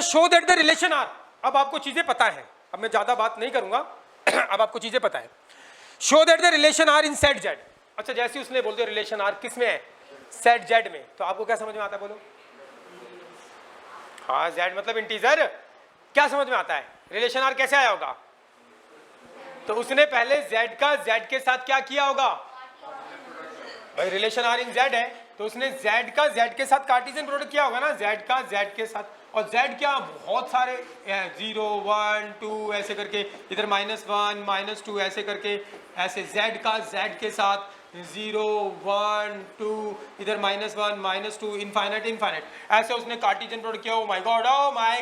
Show that the relation R, अब आपको चीजें पता है, अब मैं ज्यादा बात नहीं करूंगा अब आपको चीजें पता है। Show that the relation R in set Z, अच्छा जैसे उसने बोल दिया रिलेशन आर किस में है, सेट जेड में, तो आपको क्या समझ में आता है बोलो? हाँ जेड मतलब इंटीजर, क्या समझ में आता है? रिलेशन आर कैसे आया होगा? तो उसने पहले जेड का जेड के साथ क्या किया होगा भाई, रिलेशन आर इन जेड है तो उसने जेड का जेड के साथ कार्टेशियन प्रोडक्ट किया होगा ना, जेड का जेड के साथ, और जेड क्या बहुत सारे 0 1 2 ऐसे करके, इधर -1 -2 ऐसे करके, ऐसे जेड का जेड के साथ 0 1 2, इधर -1 -2, इनफाइनाइट इनफाइनाइट, ऐसे उसने कार्टेशियन प्रोडक्ट किया। ओ माय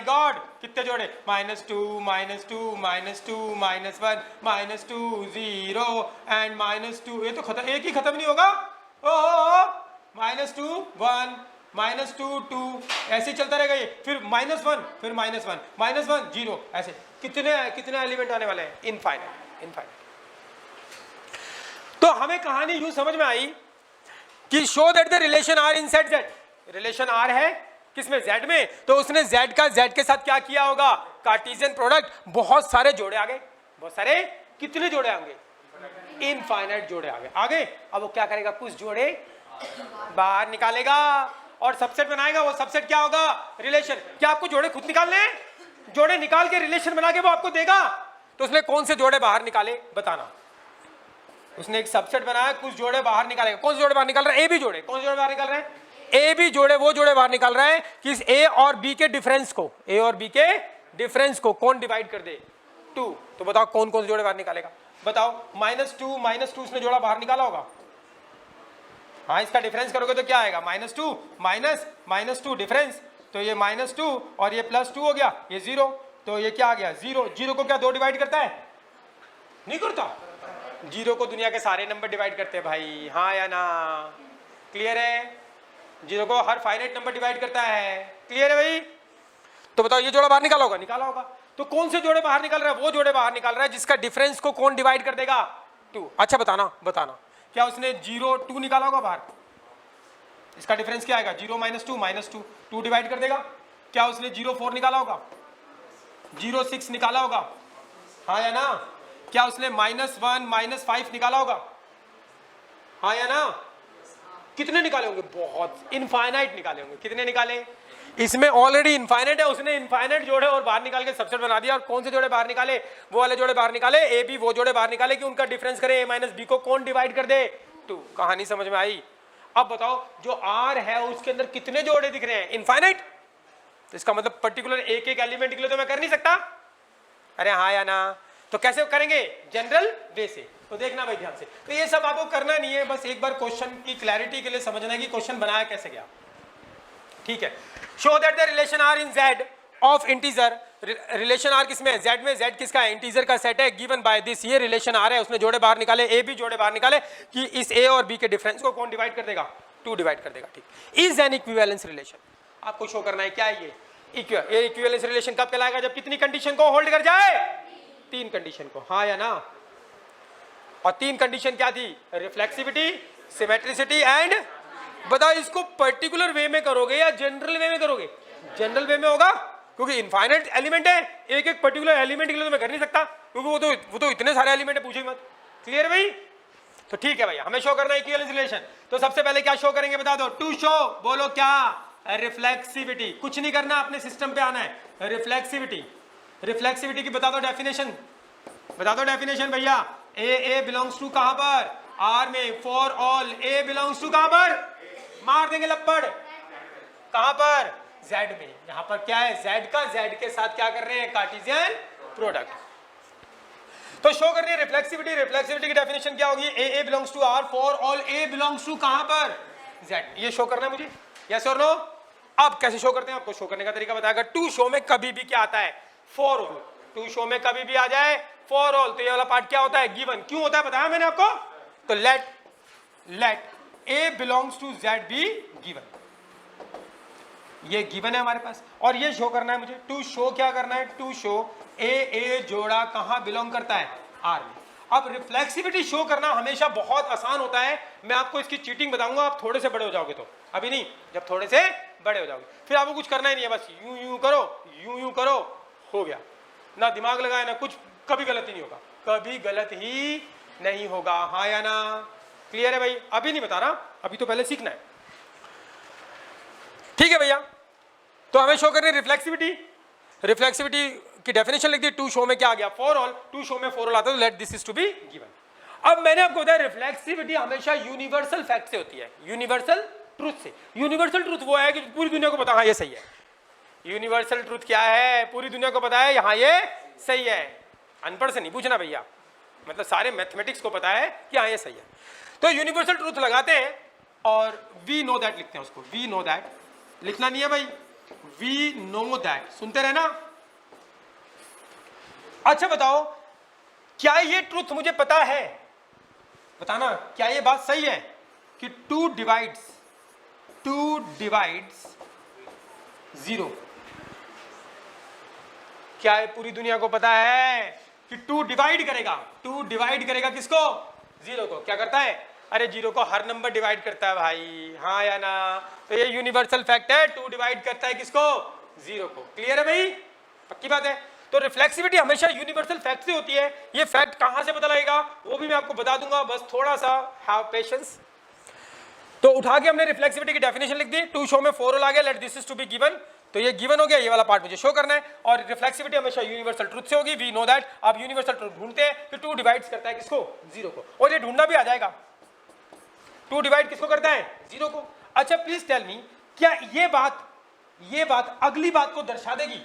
गॉड कितने जोड़े, -2 -2 -2 -1 -2 0 एंड -2, ये तो खत्म, एक ही खत्म नहीं होगा, -2 1 -2 2, ऐसे ही चलता रहेगा ये, फिर -1 फिर -1 0, ऐसे कितने एलिमेंट आने वाले हैं, इनफाइनाइट इनफाइनाइट। तो हमें कहानी यूं समझ में आई कि show that the relation R in set Z, relation R है किसमें, जेड में, तो उसने जेड का जेड के साथ क्या किया होगा, कार्टेशियन प्रोडक्ट, बहुत सारे जोड़े आ गए, बहुत सारे, कितने जोड़े आएंगे, इनफाइनाइट जोड़े आ गए। अब वो क्या करेगा, कुछ जोड़े बाहर निकालेगा और सबसेट बनाएगा। वो सबसेट क्या होगा, रिलेशन। क्या आपको जोड़े खुद निकालने हैं, जोड़े निकाल के रिलेशन बना के वो आपको देगा। तो उसने कौन से जोड़े बाहर निकाले बताना, उसने एक सबसेट बनाया, कुछ जोड़े बाहर निकालेगा। कौन से जोड़े बाहर निकाल रहा है, ए बी जोड़े। कौन से जोड़े बाहर निकाल रहे हैं, ए बी जोड़े, वो जोड़े बाहर निकाल रहा है कि इस ए और बी के डिफरेंस को, ए और बी के डिफरेंस को कौन डिवाइड कर दे, 2। तो बताओ कौन कौन से जोड़े बाहर निकालेगा, बताओ। -2 उसने जोड़ा बाहर निकाला होगा, हाँ इसका डिफरेंस करोगे तो क्या आएगा, -2 -2 डिफरेंस, तो ये -2 और ये +2 हो गया, ये 0, तो ये क्या आ गया 0। 0 को क्या 2 डिवाइड करता है, नहीं करता। 0 को दुनिया के सारे नंबर डिवाइड करते हैं भाई, हाँ या ना, क्लियर है। 0 को हर फाइनाइट नंबर डिवाइड करता है, क्लियर है भाई। तो बताओ ये जोड़ा बाहर निकाला होगा, निकाला होगा। तो कौन से जोड़े बाहर निकल रहा है, वो जोड़े बाहर निकाल रहा है जिसका डिफरेंस को कौन डिवाइड कर देगा, 2। अच्छा बताना क्या उसने 0 2 निकाला होगा बाहर, इसका डिफरेंस क्या आएगा, 0 -2 2 डिवाइड कर देगा। क्या उसने 0 4 निकाला होगा, 0 6 निकाला होगा, हाँ या ना। क्या उसने -1 -5 निकाला होगा, हाँ या ना। कितने निकाले होंगे, बहुत, इनफाइनाइट निकाले होंगे। कितने निकाले, इसमें ऑलरेडी इनफाइनाइट है, उसने इनफाइनाइट जोड़े और बाहर निकाल के सबसेट बना दिया। और कौन से जोड़े बाहर निकाले, वो वाले जोड़े बाहर निकाले, ए बी वो जोड़े बाहर निकाले कि उनका डिफरेंस करे, a - b को कौन डिवाइड कर दे, 2। कहानी समझ में आई। अब बताओ जो आर है उसके अंदर कितने जोड़े दिख रहे हैं, इनफाइनाइट। तो इसका मतलब पर्टिकुलर एक एक एलिमेंट के लिए तो मैं कर नहीं सकता, अरे हाँ या ना। तो कैसे करेंगे, जनरल वे से। तो देखना भाई ध्यान से, तो ये सब आपको करना नहीं है, बस एक बार क्वेश्चन की क्लैरिटी के लिए समझना है कि क्वेश्चन बनाया कैसे गया, ठीक है। Show that the relation R in Z of integer, relation R किसमें है, जेड में। जेड किसका है, इंटीजर का सेट है, गिवन बाय दिस, ये रिलेशन आर है। उसने जोड़े बाहर निकाले, ए बी जोड़े बाहर निकाले कि इस ए और बी के डिफरेंस को कौन डिवाइड कर देगा, 2 डिवाइड कर देगा, ठीक। इज एन इक्विवेलेंस रिलेशन, आपको शो करना है क्या है ये इक्विवेलेंस रिलेशन कब कहलाएगा, जब कितनी कंडीशन को होल्ड कर जाए, 3 कंडीशन को, हाँ या ना। और 3 कंडीशन क्या थी, रिफ्लेक्सिविटी, सिमेट्रिसिटी एंड, बताओ इसको पर्टिकुलर वे में करोगे या जनरल वे में करोगे, जनरल वे में होगा क्योंकि इनफाइनाइट एलिमेंट है, एक एक पर्टिकुलर एलिमेंट के लिए तो मैं कर नहीं सकता क्योंकि वो तो इतने सारे एलिमेंट है, पूछो मत, क्लियर भाई। तो ठीक है भाई, हमें शो करना है इक्विवेलेंस रिलेशन। तो सबसे पहले क्या शो करेंगे बता दो, टू शो, बोलो क्या, रिफ्लेक्सिविटी। कुछ नहीं करना, अपने सिस्टम पे आना है, रिफ्लेक्सिविटी। रिफ्लेक्सिविटी की बता दो डेफिनेशन, बता दो डेफिनेशन भैया। ए बिलोंग्स टू कहां पर, आर में, for all A belongs to कहां पर, मार देंगे लपड़, कहां पर, जेड में। यहां पर क्या है, जेड का जेड के साथ क्या कर रहे हैं, कार्टेशियन प्रोडक्ट। तो शो करनी है रिफ्लेक्सिविटी। रिफ्लेक्सिविटी की डेफिनेशन क्या होगी, A belongs to R, for all A belongs to कहां पर, जेड। ये शो करना है मुझे, यस और नो। अब कैसे शो करते हैं, आपको शो करने का तरीका बताएगा। टू शो में कभी भी क्या आता है, फॉर ऑल। टू शो में कभी भी आ जाए फॉर ऑल, तो ये वाला पार्ट क्या होता है, गिवन। क्यों होता है बताया मैंने आपको। तो let a belongs to Z be given, ये गिवन है हमारे पास। और ये शो करना है मुझे, टू शो क्या करना है, टू शो ए जोड़ा कहां बिलोंग करता है, आर में। अब रिफ्लेक्सिविटी शो करना हमेशा बहुत आसान होता है, मैं आपको इसकी चीटिंग बताऊंगा, आप थोड़े से बड़े हो जाओगे तो, अभी नहीं, जब थोड़े से बड़े हो जाओगे। फिर आपको कुछ करना ही नहीं है, बस यूं यूं करो, यूं यूं करो, हो गया। ना दिमाग लगाए ना कुछ, कभी गलत ही नहीं होगा, कभी गलत ही नहीं होगा। हाँ या ना? क्लियर है भाई? अभी नहीं बता रहा, अभी तो पहले सीखना है। ठीक है भैया, तो हमें शो करनी रिफ्लेक्सिविटी। रिफ्लेक्सिविटी की डेफिनेशन लिख दी, टू शो में क्या आ गया? For all. टू शो में फॉर ऑल आता है, तो let this is to be given. अब मैंने आपको बताया रिफ्लेक्सिविटी हमेशा यूनिवर्सल फैक्ट से होती है, यूनिवर्सल ट्रूथ से। यूनिवर्सल ट्रूथ वो है कि पूरी दुनिया को पता हाँ ये सही है। यूनिवर्सल ट्रूथ क्या है? पूरी दुनिया को पता है यहाँ ये सही है। अनपढ़ से नहीं पूछना भैया, मतलब सारे मैथमेटिक्स को पता है कि हाँ ये सही है। तो यूनिवर्सल ट्रूथ लगाते हैं और वी नो दैट लिखते हैं उसको। वी नो दैट लिखना नहीं है भाई, वी नो दैट, सुनते रहना। अच्छा बताओ, क्या ये ट्रूथ मुझे पता है? बताना, क्या ये बात सही है कि 2 डिवाइड्स 0? क्या है पूरी दुनिया को पता है कि 2 डिवाइड करेगा? 2 डिवाइड करेगा किसको? 0 को। क्या करता है? अरे 0 को हर नंबर डिवाइड करता है भाई, हाँ या ना? तो ये यूनिवर्सल फैक्ट है, 2 डिवाइड करता है किसको? 0 को। क्लियर है भाई? पक्की बात है। तो रिफ्लेक्सिविटी हमेशा यूनिवर्सल फैक्ट से होती है। ये फैक्ट कहां से पता लगेगा वो भी मैं आपको बता दूंगा, बस थोड़ा सा हैव पेशेंस। तो उठा के हमने रिफ्लेक्सिविटी की डेफिनेशन लिख दी, टू शो में 4 ऑल आ गया, let this is to be given. तो ये गिवन हो गया, ये वाला पार्ट मुझे शो करना है। और रिफ्लेक्सिविटी हमेशा यूनिवर्सल ट्रूथ से होगी, वी नो दैट। आप यूनिवर्सल ट्रूथ ढूंढते हैं कि 2 डिवाइड्स करता है किसको? 0 को। और ये ढूंढना भी आ जाएगा, 2 डिवाइड किसको करता है? 0 को। अच्छा प्लीज टेल मी, क्या ये बात अगली बात को दर्शा देगी?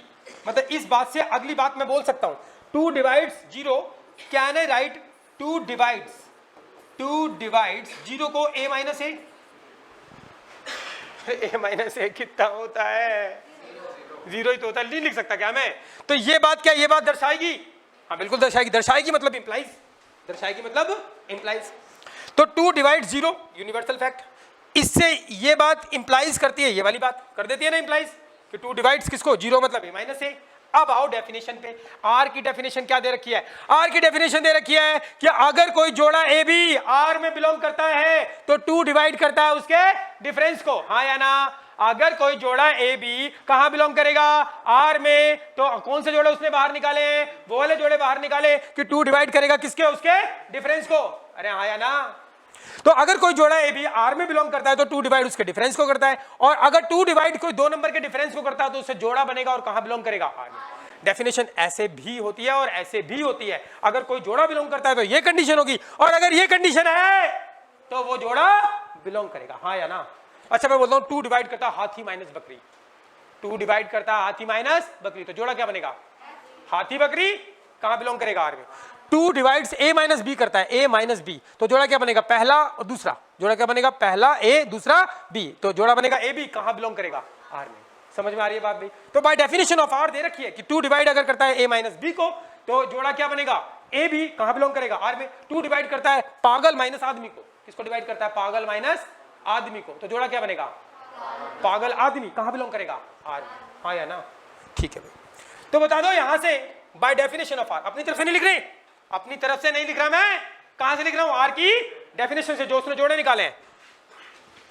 मतलब इस बात से अगली बात मैं बोल सकता हूं 2 divides 0, can I write 2 divides 0 को a minus A? a minus A कितना होता है? 0 ही तो होता है, नहीं लिख सकता क्या मैं? तो ये बात क्या ये बात दर्शाएगी? हाँ बिल्कुल दर्शाएगी। दर्शाएगी मतलब इंप्लाइज, दर्शाएगी मतलब इंप्लाइज। तो 2 डिवाइड 0 यूनिवर्सल फैक्ट, इससे ये बात इंप्लाइज करती है, ये वाली बात कर देती है ना इंप्लाइज कि 2 डिवाइड्स किसको? 0 मतलब a माइनस ए। अब आओ डेफिनेशन पे। आर की डेफिनेशन क्या दे रखी है? आर की डेफिनेशन दे रखी है कि अगर कोई जोड़ा ए बी आर में बिलोंग करता है तो 2 डिवाइड करता है उसके डिफरेंस को, हाँ या ना? अगर कोई जोड़ा ए बी कहां बिलोंग करेगा? आर में। तो कौन से जोड़े उसने बाहर निकाले? वो वाले जोड़े बाहर निकाले कि 2 डिवाइड करेगा किसके? उसके डिफरेंस को। अरे हाँ या ना? तो अगर कोई जोड़ा ए बी आर में बिलोंग करता है तो 2 डिवाइड उसके डिफरेंस को करता है, और अगर 2 डिवाइड कोई 2 नंबर के डिफरेंस को करता है तो उससे जोड़ा बनेगा और कहां बिलोंग करेगा? आर में। डेफिनेशन ऐसे भी होती है और ऐसे भी होती है। अगर कोई जोड़ा बिलोंग करता है तो ये कंडीशन होगी, और अगर ये कंडीशन है तो वो जोड़ा बिलोंग करेगा, हाँ या ना? अच्छा मैं बोलता हूं 2 डिवाइड करता हाथी माइनस बकरी, 2 डिवाइड करता हाथी माइनस बकरी, तो जोड़ा क्या बनेगा? हाथी बकरी। कहां बिलोंग करेगा? आर में। 2 डिवाइड्स a माइनस बी करता है, a माइनस बी, तो जोड़ा क्या बनेगा? पहला और दूसरा। जोड़ा क्या बनेगा? पहला a दूसरा b, तो जोड़ा बनेगा a b। कहां बिलोंग करेगा? आर में। समझ में आ रही है बात भाई? तो बाय डेफिनेशन ऑफ आर दे रखी है कि 2 डिवाइड अगर करता है a माइनस बी को तो जोड़ा क्या बनेगा? a b। कहां बिलोंग करेगा? आर में। 2 डिवाइड करता है पागल माइनस आदमी को, किसको डिवाइड करता है? पागल माइनस आदमी को, तो जोड़ा क्या बनेगा? पागल आदमी। कहां बिलोंग करेगा? आर में, हाँ या ना? ठीक है भाई, तो बता दो यहां से बाय डेफिनेशन ऑफ आर। अपनी तरफ से नहीं लिख रहे, अपनी तरफ से नहीं लिख रहा मैं, कहां से लिख रहा हूं? आर की डेफिनेशन से, जो उसने जोड़े निकाले हैं।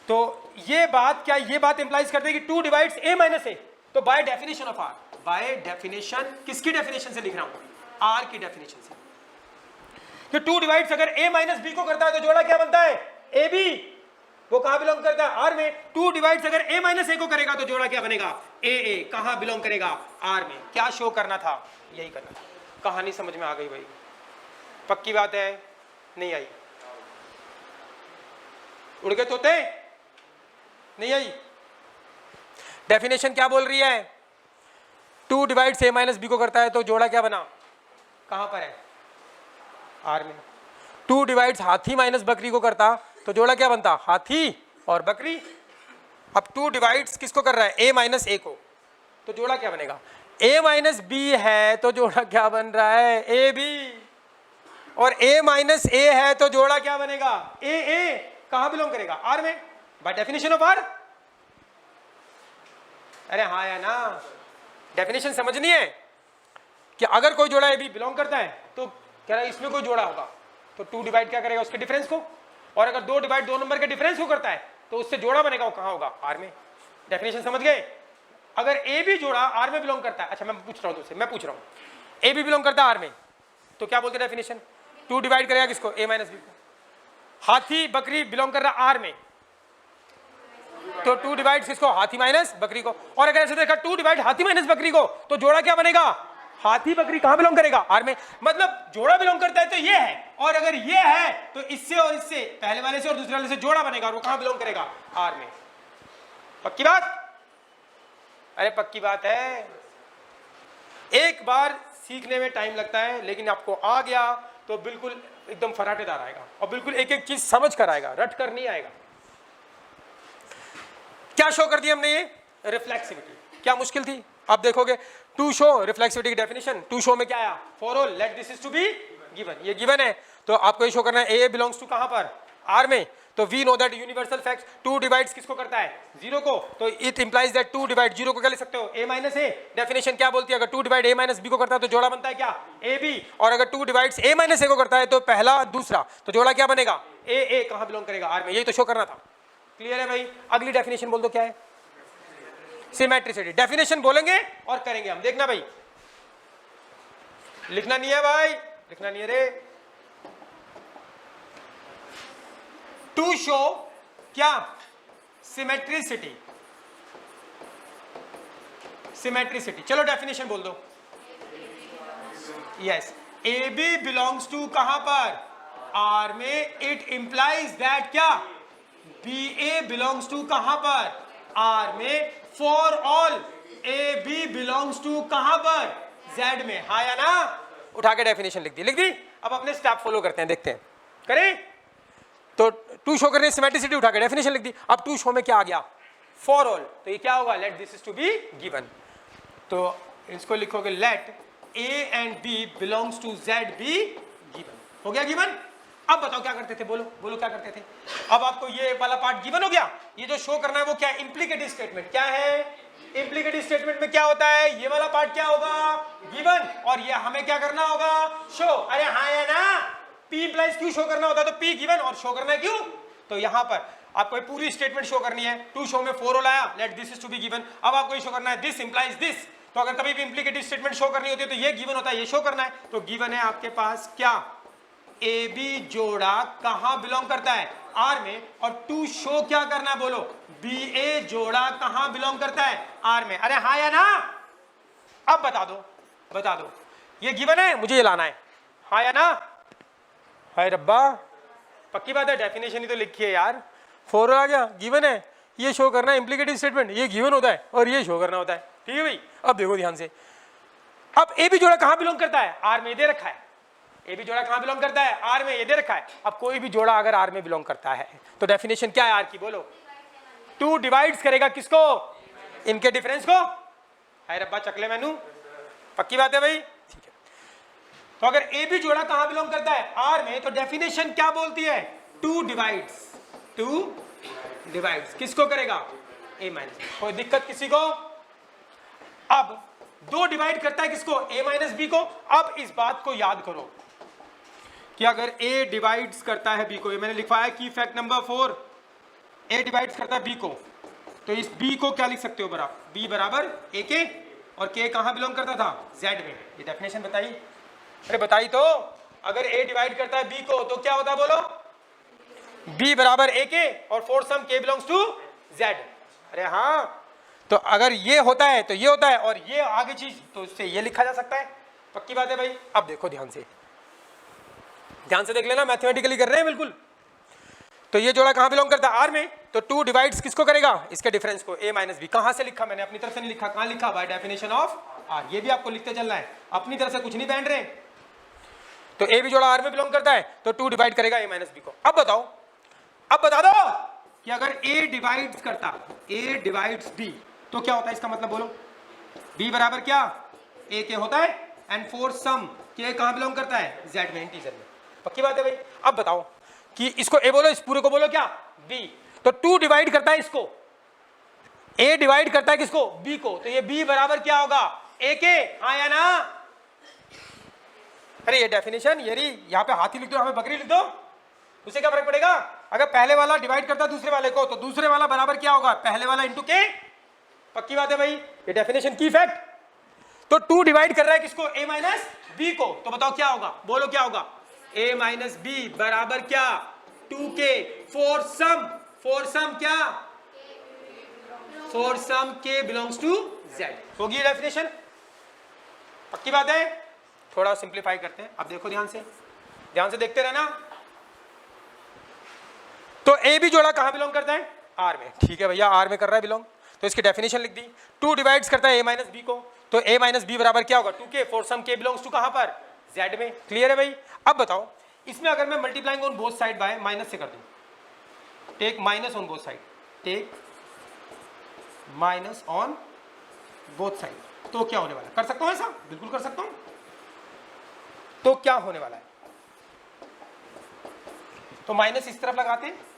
तो ये बात क्या ये बात इंप्लाइज करते हैं कि 2 डिवाइड्स a माइनस ए, तो by definition of R, by definition किसकी डेफिनेशन से लिख रहा हूं? आर की डेफिनेशन से, कि 2 डिवाइड्स अगर a माइनस बी को करता है तो जोड़ा क्या बनता है? A b. वो कहां बिलोंग करता है? आर में। 2 डिवाइड्स अगर a माइनस ए को करेगा तो जोड़ा क्या बनेगा? ए ए। कहां बिलोंग करेगा? आर में। क्या शो करना था? यही करना था। कहानी समझ में आ गई भाई? पक्की बात है? नहीं आई? उड़ गए तोते? नहीं आई? डेफिनेशन क्या बोल रही है? 2 डिवाइड्स a माइनस बी को करता है तो जोड़ा क्या बना? कहां पर है? आर में। 2 डिवाइड्स हाथी माइनस बकरी को करता तो जोड़ा क्या बनता? हाथी और बकरी। अब 2 डिवाइड्स किसको कर रहा है? a माइनस ए को, तो जोड़ा क्या बनेगा? a माइनस बी है तो जोड़ा क्या बन रहा है? A b. और a माइनस ए है तो जोड़ा क्या बनेगा? ए ए। कहां बिलोंग करेगा? आर में, बाय डेफिनेशन ऑफ आर। अरे हाँ या ना? डेफिनेशन समझनी है कि अगर कोई जोड़ा ए बी बिलोंग करता है तो कह रहा है इसमें कोई जोड़ा होगा तो 2 डिवाइड क्या करेगा? उसके डिफरेंस को, और अगर 2 डिवाइड 2 नंबर के डिफरेंस को करता है तो उससे जोड़ा बनेगा, वो कहां होगा? आर में। डेफिनेशन समझ गए? अगर ए बी जोड़ा आर में बिलोंग करता है, अच्छा मैं पूछ रहा हूं तुमसे, मैं पूछ रहा हूं, ए बी बिलोंग करता है आर में, तो क्या बोलते हैं डेफिनेशन? 2 डिवाइड करेगा किसको? ए माइनस बी को। हाथी बकरी बिलोंग कर रहा आर में, तो 2 डिवाइड किसको? हाथी माइनस बकरी को। और अगर ऐसे देखा 2 डिवाइड हाथी माइनस बकरी को, तो जोड़ा क्या बनेगा? हाथी बकरी कहां बिलोंग करेगा? आर में। मतलब जोड़ा बिलोंग करता है तो ये है, और अगर ये है तो इससे और इससे, पहले वाले से और दूसरे वाले से जोड़ा बनेगा, और वो कहां बिलोंग करेगा? आर में। पक्की बात? अरे पक्की बात है। एक बार सीखने में टाइम लगता है, लेकिन आपको आ गया तो बिल्कुल एकदम फराटेदार आएगा, और बिल्कुल एक एक चीज समझ कर आएगा, रट कर नहीं आएगा। क्या शो कर दिया हमने? ये रिफ्लेक्सिविटी। क्या मुश्किल थी? आप देखोगे टू शो रिफ्लेक्सिविटी की डेफिनेशन, टू शो में क्या आया? For all let this is to be given. ये गिवन है तो आपको ये शो करना है ए बिलोंग्स टू कहां पर? आर में। तो we know that universal fact 2 divides किसको करता है? 0 को। तो इट इंप्लाइज दैट 2 डिवाइड 0 को क्या लिख सकते हो? ए माइनस ए। डेफिनेशन क्या बोलती है? अगर 2 डिवाइड ए माइनस बी को करता है तो जोड़ा बनता है क्या? A b. और अगर 2 डिवाइड्स ए माइनस ए को करता है तो पहला दूसरा, तो जोड़ा क्या बनेगा? ए ए। कहां बिलोंग करेगा? आर में। यही तो शो करना था। क्लियर है भाई? अगली डेफिनेशन बोल दो, क्या है? सिमेट्रिसिटी। डेफिनेशन बोलेंगे और करेंगे हम, देखना भाई। लिखना नहीं है भाई, लिखना नहीं है रे। टू शो क्या? सिमेट्रिसिटी। सिमेट्रिसिटी। चलो डेफिनेशन बोल दो। Yes, a b belongs to कहां पर? आर में। इट इंप्लाइज दैट क्या? बी ए बिलोंग्स टू कहां पर? आर में। For all a b belongs to कहां पर? जेड में। हाँ या ना? उठा के डेफिनेशन लिख दी, लिख दी। अब अपने स्टेप फॉलो करते हैं, देखते हैं, करें। तो टू शो करने सिमेट्रिसिटी उठा के डेफिनेशन लिख दी। अब टू शो में क्या आ गया? For all. तो ये क्या होगा? Let this is to be given. तो इसको लिखोगे let a and b belongs to Z be given. हो गया गिवन? अब बताओ क्या करते थे? बोलो बोलो क्या करते थे? अब आपको ये वाला पार्ट गिवन हो गया। ये जो शो करना है वो क्या है? इंप्लीकेटिव स्टेटमेंट। क्या है? इंप्लीकेटिव स्टेटमेंट में क्या होता है? ये वाला पार्ट क्या होगा? गिवन। और ये हमें क्या करना होगा? शो। अरे हाँ या ना? पी इंप्लाइज क्यू शो करना होता है, तो पी गिवन और शो करना है क्यों? तो यहां पर आपको पूरी स्टेटमेंट शो करनी है। टू शो में फॉर ऑल आया, let this is to be given. अब आपको ये शो करना है दिस इंप्लाइज दिस। तो अगर कभी भी इंप्लीकेटिव स्टेटमेंट शो करनी होती है तो ये गिवन होता है, ये शो करना है। तो गिवन है आपके पास क्या? ए बी जोड़ा कहां बिलोंग करता है? आर में। और टू शो क्या करना है? बोलो। बी ए जोड़ा कहां बिलोंग करता है? आर में। अरे हाँ या ना? अब बता दो, बता दो। ये गिवन है, मुझे ये लाना है। हाँ या ना? हाय रब्बा, पक्की बात है। डेफिनेशन ही तो लिखी है यार। फॉर आ गया, गिवन है, ये शो करना है इंप्लीकेटिव स्टेटमेंट, ये गिवन होता है और ये शो करना होता है। ठीक है भाई? अब देखो ध्यान से। अब ए बी जोड़ा कहां बिलोंग करता है? आर में। दे रखा है। ए बी जोड़ा कहां बिलोंग करता है? आर में। ये दे रखा है। अब कोई भी जोड़ा अगर आर में बिलोंग करता है तो डेफिनेशन क्या है आर की? बोलो। 2 डिवाइड्स करेगा किसको? इनके डिफरेंस को। हाय रब्बा चकले मैनू, पक्की बात है भाई? ठीक है। तो अगर ए बी जोड़ा कहां बिलोंग करता है? आर में। तो डेफिनेशन क्या बोलती है? 2 डिवाइड्स। 2 डिवाइड्स किसको करेगा? ए माइनस। कोई दिक्कत किसी को? अब 2 डिवाइड करता है किसको? ए माइनस बी को। अब इस बात को याद करो कि अगर ए डिवाइड्स करता है बी को, ये मैंने लिखवाया की फैक्ट नंबर 4, ए डिवाइड्स करता है बी को, तो इस बी को क्या लिख सकते हो? बराबर बी बराबर ए के। और के कहां बिलोंग करता था? जेड में। ये डेफिनेशन बताई? अरे बताई तो। अगर ए डिवाइड करता है बी को तो क्या होता है? बोलो। बी बराबर ए के और फोर सम के बिलोंग्स टू जेड। अरे हाँ, तो अगर ये होता है तो ये होता है, और ये आगे चीज तो इससे ये लिखा जा सकता है। पक्की बात है भाई? अब देखो ध्यान से, ध्यान से देख लेना, मैथमेटिकली कर रहे हैं बिल्कुल। तो ये जोड़ा कहां बिलोंग करता है? आर में। तो 2 डिवाइड्स किसको करेगा? इसके डिफरेंस को। ए माइनस बी। कहां से लिखा मैंने? अपनी तरफ से नहीं लिखा। कहां लिखा? By definition of R. ये भी आपको लिखते चलना है, अपनी तरफ से कुछ नहीं पहन रहे। तो ए बी जोड़ा आर में बिलोंग करता है तो 2 डिवाइड करेगा ए माइनस बी को। अब बताओ, अब बता दो कि अगर ए डिवाइड्स करता, ए डिवाइड्स बी, तो क्या होता है? इसका मतलब बोलो। बी बराबर क्या? ए के होता है। एंड फोर सम के कहां बिलोंग करता है? जेड में, इंटीजर में। पक्की बात है भाई? अब बताओ कि इसको ए बोलो, इस पूरे को बोलो क्या? बी। तो 2 डिवाइड करता है इसको, ए डिवाइड करता है किसको? बी को। तो ये बी बराबर क्या होगा? ए के। हाँ या ना? अरे ये डेफिनेशन, ये यहाँ पे हाथी लिख दो, हमें बकरी लिख दो, उससे क्या फर्क पड़ेगा? अगर पहले वाला डिवाइड करता है दूसरे वाले को, तो दूसरे वाला बराबर क्या होगा? पहले वाला इंटू के। पक्की बात है भाई, ये डेफिनेशन की फैक्ट। तो 2 डिवाइड कर रहा है किसको, a माइनस बी को, तो बताओ क्या होगा, बोलो क्या होगा, a माइनस बी बराबर क्या 2k फॉर सम क्या, for some k belongs to z। होगी ये डेफिनेशन, पक्की बात है। थोड़ा सिंप्लीफाई करते हैं, अब देखो ध्यान से देखते रहना। तो a भी जोड़ा कहां बिलोंग करता है, r में, ठीक है भैया, r में कर रहा है बिलोंग, तो इसकी डेफिनेशन लिख दी। 2 डिवाइड्स करता है a माइनस बी को, तो a माइनस बी बराबर क्या होगा 2k for some k belongs to कहां पर, z में। क्लियर है भाई। अब बताओ इसमें अगर मैं multiplying on both side by minus से कर दूं, take minus on both side, take minus on both side, तो क्या होने वाला है, कर सकता हूं ऐसा, बिल्कुल कर सकता हूं। तो क्या होने वाला है, तो माइनस इस तरफ लगाते हैं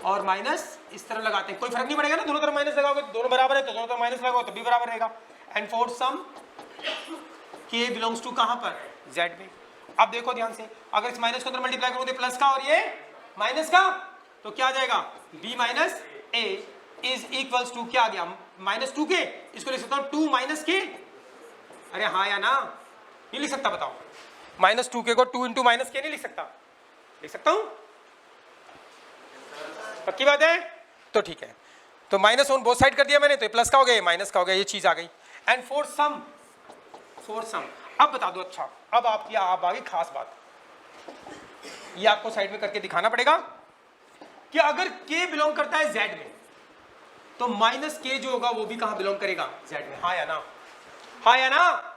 और माइनस इस तरफ लगाते हैं, कोई फर्क नहीं पड़ेगा ना, दोनों तरफ माइनस लगाओगे तो दोनों बराबर है, तो दोनों तरफ माइनस लगाओ तो भी बराबर रहेगा। And for some k belongs to कहां पर, z में। अब देखो ध्यान से, अगर इस माइनस को अंदर मल्टीप्लाई करोगे प्लस का और ये माइनस का, तो क्या आ जाएगा b minus a is equals to क्या आ गया माइनस 2k, इसको लिख सकता हूं 2 माइनस k, अरे हाँ या ना, नहीं लिख सकता, बताओ माइनस 2k को 2 इंटू माइनस k नहीं लिख सकता, लिख सकता हूं, पक्की बात है। तो ठीक है, तो माइनस ऑन बोथ साइड कर दिया मैंने, तो प्लस का हो गया माइनस का हो गया, ये चीज आ गई। एंड फॉर सम अब बता दो, अच्छा अब आप आ गई खास बात, ये आपको साइड में करके दिखाना पड़ेगा कि अगर k बिलोंग करता है z में, तो माइनस k जो होगा वो भी कहां बिलोंग करेगा, z में, हाँ या ना, हाँ या ना।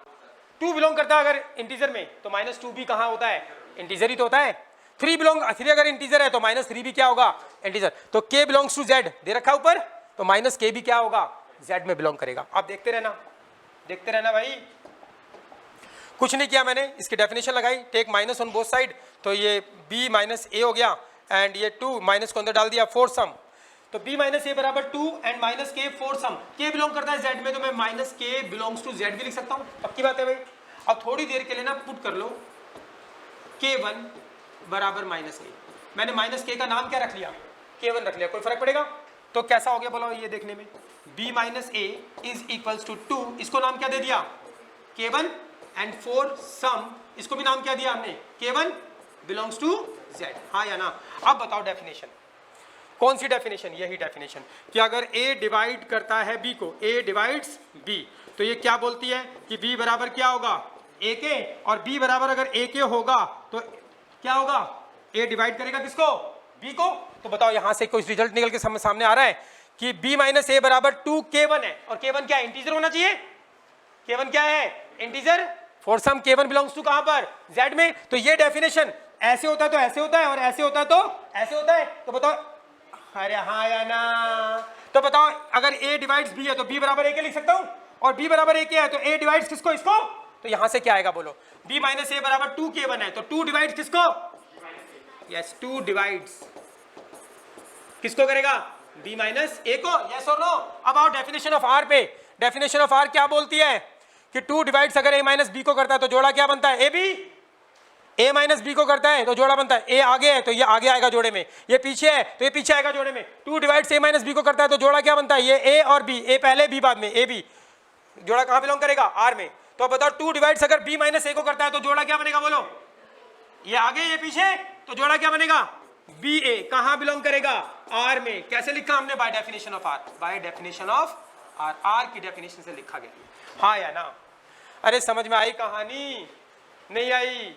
2 बिलोंग करता है अगर इंटीजर में, तो माइनस 2 भी कहां होता है, इंटीजर ही तो होता है। 3 अगर इंटीजर है तो माइनस 3 भी क्या होगा, इंटीजर। तो k बिलोंग्स टू z दे रखा ऊपर, तो माइनस k भी क्या होगा, z में बिलोंग करेगा। आप देखते रहना भाई, कुछ नहीं किया मैंने, इसकी डेफिनेशन लगाई, take minus on both side, तो ये b माइनस a हो गया, एंड ये 2 माइनस को अंदर डाल दिया फॉर सम, तो b माइनस a बराबर 2 and minus k for some, k belong करता है z में, तो मैं minus k belongs to z भी लिख सकता हूँ, पक्की बात है भाई। अब थोड़ी देर के लिए ना पुट कर लो k1 बराबर माइनस k, मैंने माइनस k का नाम क्या रख लिया, k1 रख लिया, कोई फर्क पड़ेगा, तो कैसा हो गया बोलो ये देखने में, b minus a is equals to 2, इसको नाम क्या दे दिया k1, एंड फॉर सम इसको भी नाम क्या दिया हमने, k1 बिलोंग्स टू z, हाँ या ना। अब बताओ डेफिनेशन, कौन सी डेफिनेशन, यही डेफिनेशन कि अगर a डिवाइड करता है b को, a डिवाइड्स b, तो ये क्या बोलती है कि b बराबर क्या होगा ak, और b बराबर अगर ak होगा तो क्या होगा, a डिवाइड करेगा किसको, b को। तो बताओ यहां से कोई रिजल्ट निकल के सामने आ रहा है कि b माइनस a बराबर 2k1 है, और k1 क्या इंटीजर होना चाहिए, k1 क्या है integer, for some k1 belongs to कहां पर, z में। तो ये डेफिनेशन ऐसे होता है तो ऐसे होता है, और ऐसे होता है तो ऐसे होता है, तो बताओ अरे हाँ या ना। तो बताओ अगर a डिवाइड्स b है तो b बराबर a के लिख सकता हूं, और b बराबर a के है तो a डिवाइड्स किसको, इसको, तो यहां से क्या आएगा बोलो, b माइनस a बराबर 2k1 है, तो 2 डिवाइड्स किसको, यस 2 डिवाइड्स किसको करेगा, b माइनस a को, यस और नो। अब आओ डेफिनेशन ऑफ r पे, डेफिनेशन ऑफ r क्या बोलती है कि 2 डिवाइड्स अगर a माइनस b को करता है तो जोड़ा क्या बनता है, a माइनस b को करता है तो जोड़ा बनता है, a आगे है तो ये आगे आएगा जोड़े में, ये पीछे है तो ये पीछे आएगा जोड़े में। 2 डिवाइड्स a माइनस b को करता है तो जोड़ा क्या बनता है, ये a और b, a पहले b बाद में, a b जोड़ा कहां बिलोंग करेगा, r में। तो बताओ 2 डिवाइड्स अगर b माइनस a को करता है तो जोड़ा क्या बनेगा बोलो, ये आगे ये पीछे, तो जोड़ा क्या बनेगा, बी ए, कहां बिलोंग करेगा, आर में। कैसे लिखा हमने, by definition of R, by definition of R, R की डेफिनेशन से लिखा गया, हाँ या ना। अरे समझ में आई कहानी, नहीं आई,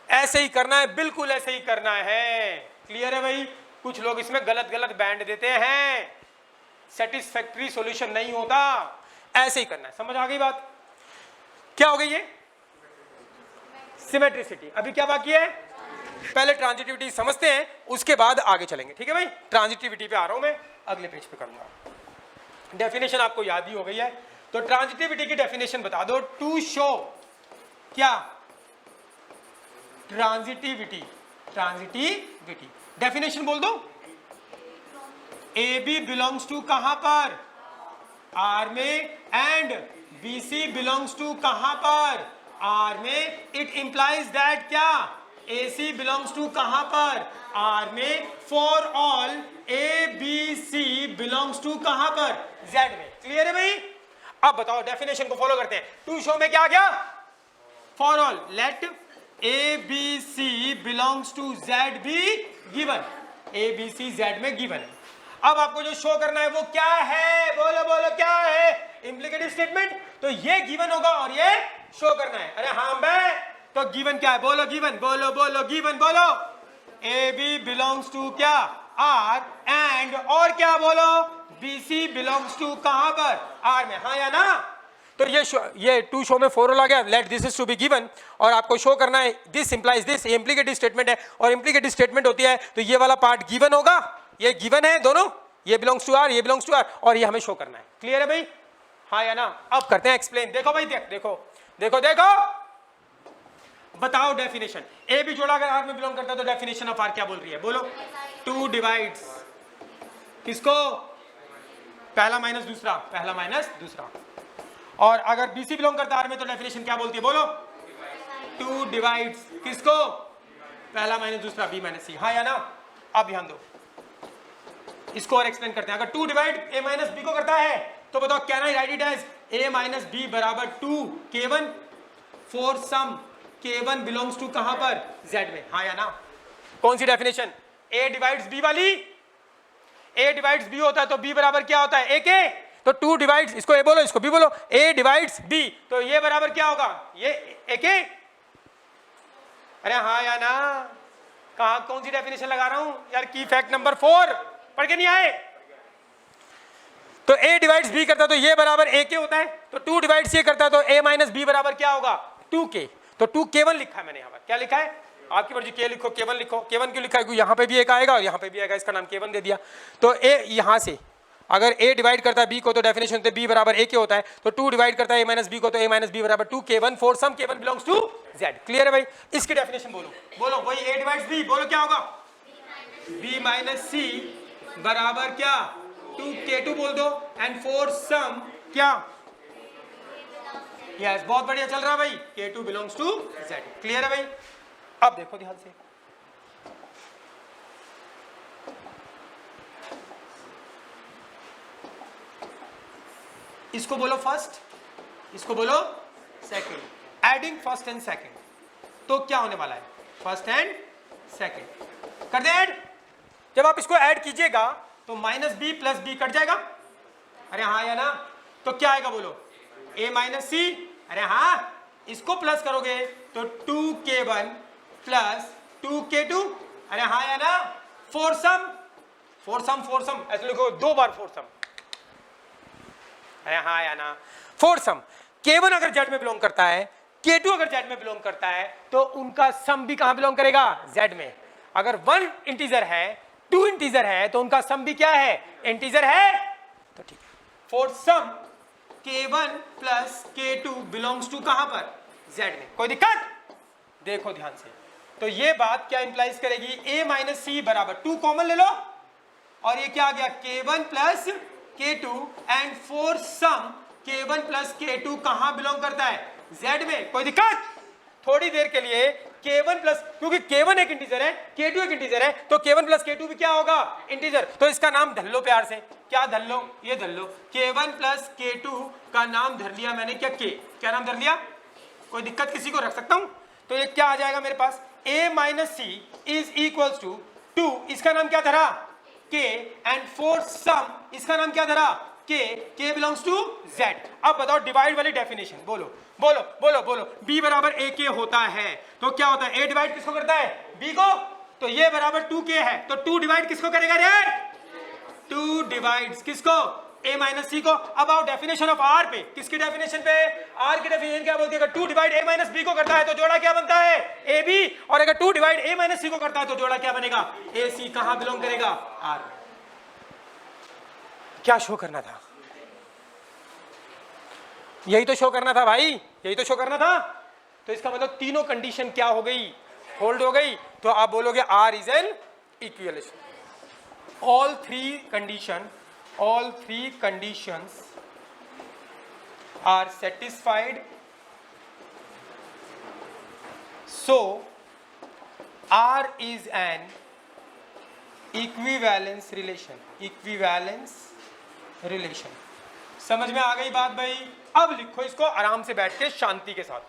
ऐसे ही करना है, बिल्कुल ऐसे ही करना है, क्लियर है भाई। कुछ लोग इसमें गलत गलत बैंड देते हैं, सेटिस्फैक्टरी सॉल्यूशन नहीं होता, ऐसे ही करना है, समझ आ गई बात। क्या हो गई ये सिमेट्रिसिटी। अभी क्या बाकी है, पहले ट्रांजिटिविटी समझते हैं, उसके बाद आगे चलेंगे, ठीक है भाई। ट्रांजिटिविटी पे आ रहा हूं मैं, अगले पेज पे करूंगा। डेफिनेशन आपको याद ही हो गई है, तो ट्रांजिटिविटी की डेफिनेशन बता दो, टू शो क्या, ट्रांजिटिविटी, ट्रांजिटिविटी डेफिनेशन बोल दो, ए बी बिलोंग्स टू कहां पर, आर में, and b c belongs to कहां पर, आर में। इट इंप्लाइज दैट क्या, AC बिलोंग्स टू कहां पर? R में. For all ABC belongs to कहां पर? Z में. क्लियर है भाई? अब बताओ डेफिनेशन को फॉलो करते हैं. टू शो में क्या गया? For all let ABC belongs to Z भी गिवन. ABC Z में गिवन है. अब आपको जो शो करना है वो क्या है? बोलो बोलो क्या है? इंप्लीकेटिव स्टेटमेंट. तो ये गिवन होगा और ये शो करना है. अरे हाँ बे, तो गिवन क्या है? बोलो गिवन. बोलो बोलो गिवन. बोलो AB बिलोंग्स टू क्या? R एंड और क्या? बोलो BC बिलोंग्स टू कहां पर? R में. हाँ या ना? तो ये टू शो में फॉर आ गया. Let this is to be given और आपको शो करना है this implies this. Implicative statement है और इंप्लीकेटिव स्टेटमेंट होती है तो ये वाला पार्ट गिवन होगा. ये गिवन है दोनों. ये बिलोंग्स टू आर, ये बिलोंग्स टू आर और ये हमें शो करना है. क्लियर है भाई? हाँ या ना? अब करते हैं एक्सप्लेन. देखो भाई देखो देखो देखो बताओ डेफिनेशन. ए भी जोड़ा अगर आर में बिलोंग करता है तो डेफिनेशन ऑफ आर क्या बोल रही है? बोलो. टू डिवाइड्स किसको? पहला माइनस दूसरा. पहला माइनस दूसरा. और अगर बीसी बिलोंग करता है आर में तो डेफिनेशन क्या बोलती है? बोलो. टू डिवाइड्स किसको? पहला माइनस दूसरा बी माइनस सी. हाँ या ना? अब ध्यान दो, इसको और एक्सप्लेन करते हैं. अगर two divide A minus B को करता है तो बताओ can I write it as A minus B बराबर two K1 for some K1 belongs to कहां पर? Z में. हाँ या ना? कौन सी डेफिनेशन? A डिवाइड्स B वाली. A डिवाइड्स B होता है तो B बराबर क्या होता है? A के. तो टू डिवाइड्स, इसको A बोलो इसको B बोलो. A डिवाइड्स B तो ये बराबर क्या होगा? ये A के. अरे हाँ या ना? कहा कौन सी डेफिनेशन लगा रहा हूं यार? की फैक्ट नंबर 4 पढ़ के नहीं आए? तो A डिवाइड्स B करता है तो ये बराबर A के होता है. तो टू डिवाइड्स ये करता है तो A माइनस B बराबर क्या होगा? 2K. तो 2K1 लिखा है मैंने यहाँ पर. क्या लिखा है? आपकी मर्जी. K लिखो K1 लिखो. K1 क्यों लिखा है? क्योंकि यहाँ पे भी एक आएगा और यहाँ पे भी आएगा, इसका नाम K1 दे दिया. तो A यहाँ से अगर A डिवाइड करता है B को तो डेफिनेशन होते B बराबर A के होता है. तो 2 डिवाइड करता है A माइनस B को तो A माइनस B बराबर 2K1 for some K1 belongs to Z. Clear है भाई? इसकी डेफिनेशन बोलो. बोलो वही A डिवाइड्स B. बोलो क्या होगा? B माइनस C बराबर क्या? 2K2 बोल दो एंड फॉर सम क्या? यस, बहुत बढ़िया चल रहा है भाई. K2 belongs to Z. Clear है भाई? अब देखो ध्यान से. इसको बोलो फर्स्ट, इसको बोलो second. Adding first and second तो क्या होने वाला है? फर्स्ट एंड सेकंड कर दे ऐड. जब आप इसको ऐड कीजिएगा तो minus B plus B cut जाएगा. अरे हाँ या ना? तो क्या आएगा? बोलो A माइनस सी. अरे हाँ, इसको प्लस करोगे तो 2K1 प्लस 2K2. अरे हाँ या ना? For some. For some for some ऐसे लिखो 2 बार फॉर सम. अरे हाँ या ना? For some. K1 अगर Z में बिलोंग करता है, K2 अगर Z में बिलोंग करता है तो उनका सम भी कहां बिलोंग करेगा? Z में. अगर 1 इंटीजर है, 2 इंटीजर है तो उनका सम भी क्या है? इंटीजर है. तो ठीक है. For some K1 plus K2 belongs to कहां पर? Z में. कोई दिक्कत? देखो ध्यान से. तो ये बात क्या इंप्लाइज करेगी? A माइनस सी बराबर 2 कॉमन ले लो और ये क्या आ गया? K1 plus K2 and for some K1 plus K2 कहां बिलोंग करता है? Z में. कोई दिक्कत? थोड़ी देर के लिए K1 प्लस, क्योंकि K1 एक इंटीजर है, K2 एक इंटीजर है तो K1 प्लस K2 भी क्या होगा? इंटीजर. तो इसका नाम धर लो प्यार से. क्या धर लो? ये धर लो. K1 प्लस K2 का नाम धर लिया मैंने. क्या K? क्या नाम धर लिया? कोई दिक्कत किसी को? रख सकता हूं. तो ये क्या आ जाएगा मेरे पास? A minus C is equals to 2. इसका नाम क्या धरा? K. एंड फॉर सम इसका नाम क्या धरा? K. K belongs to Z. अब बताओ डिवाइड वाली डेफिनेशन. बोलो बोलो बोलो बोलो. B बराबर A K होता है तो क्या होता है? A डिवाइड किसको करता है? B को. तो ये बराबर 2K है तो 2 डिवाइड किसको करेगा रे? 2 डिवाइड्स किसको? A माइनस सी को. अब आओ डेफिनेशन ऑफ R पे. किसकी डेफिनेशन पे? R की डेफिनेशन क्या बोलती है? अगर 2 डिवाइड A माइनस B को करता है तो जोड़ा क्या बनता है? AB. और अगर 2 डिवाइड A माइनस C को करता है तो जोड़ा क्या बनेगा? AC. कहां बिलोंग करेगा? R. क्या शो करना था? यही तो शो करना था भाई, यही तो शो करना था. तो इसका मतलब तीनों कंडीशन क्या हो गई? होल्ड हो गई. तो आप बोलोगे R is an equivalence. all three conditions are satisfied, so R is an equivalence relation, equivalence relation। समझ में आ गई बात भाई? अब लिखो इसको आराम से बैठ के शांति के साथ।